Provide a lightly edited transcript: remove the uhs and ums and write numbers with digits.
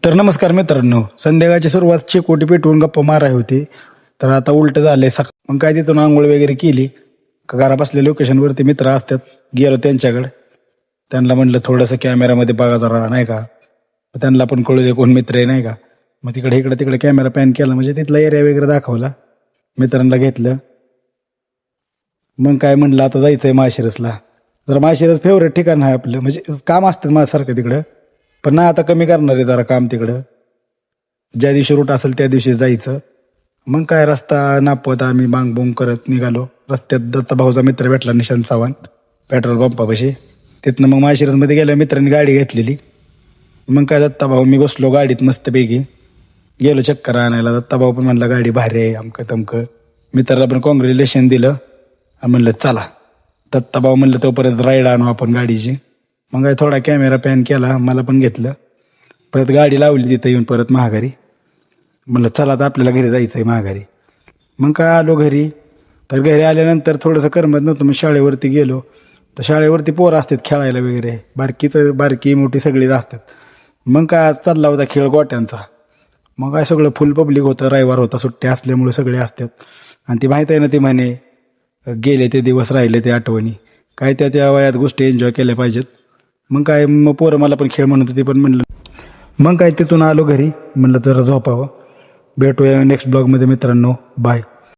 तर नमस्कार मित्रांनो, संध्याकाळची सुरुवात शेकोटी पेटवून गप्पा माराय होती. तर आता उलट झाले मग काय तिथून आंघोळ वगैरे केली का घरा बसल्या लोकेशनवरती मित्र असतात, गेलो त्यांच्याकडे. त्यांना म्हणलं थोडंसं कॅमेरामध्ये बघा जरा, नाही का, त्यांना पण कळू दे कोण मित्र आहे, नाही का. मग इकडे तिकडे कॅमेरा पॅन केला, म्हणजे तिथला एरिया वगैरे दाखवला, मित्रांना घेतलं. मग काय म्हणलं आता जायचंय माळशिरसला. जरा माळशिरस फेवरेट ठिकाण आहे आपलं, म्हणजे काम असतं माझ्यासारखं तिकडं, पण ना आता कमी करणार आहे जरा काम तिकडं. ज्या दिवशी रूट असेल त्या दिवशी जायचं. मग काय रस्ता नापवत आम्ही बांग बुंग करत निघालो. रस्त्यात दत्ता भाऊचा मित्र भेटला, निशांत सावंत, पेट्रोल पंपापाशी. तिथनं मग माळशिरसमध्ये गेल्या मित्रांनी गाडी घेतलेली. मग काय दत्ता भाऊ मी बसलो गाडीत मस्तपैकी, गेलो चक्कर आणायला. दत्ता भाऊ पण म्हणला गाडी भारी आहे, अमकं तमकं. मित्राला पण कॉंग्रॅच्युलेशन दिलं आणि म्हणलं चला. दत्ता भाऊ म्हणलं तोपर्यंत राईड आणू आपण गाडीची. मग काय थोडा कॅमेरा पॅन केला, मला पण घेतलं. परत गाडी लावली तिथं येऊन परत महागारी. म्हणलं चला आता आपल्याला घरी जायचं आहे महागारी. मग काय आलो घरी. तर घरी आल्यानंतर थोडंसं करमत नव्हतं, मग शाळेवरती गेलो. तर शाळेवरती पोरं असतात खेळायला वगैरे, बारकी मोठी सगळीच असतात. मग काय आज चालला होता खेळ गोट्यांचा. मग काय सगळं फुल पब्लिक होतं, रविवार होता, सुट्टी असल्यामुळे सगळे असतात. आणि ती माहीत आहे ना, ती म्हणे गेले ते दिवस राहिले ते आठवणी. काय त्या वयात गोष्टी एन्जॉय केल्या पाहिजेत. मग काय मग पोरं मला पण खेळ म्हणत होती, पण म्हणलं. मग काय तिथून आलो घरी, म्हणलं जरा झोपावं. भेटूया नेक्स्ट ब्लॉगमध्ये मित्रांनो, बाय.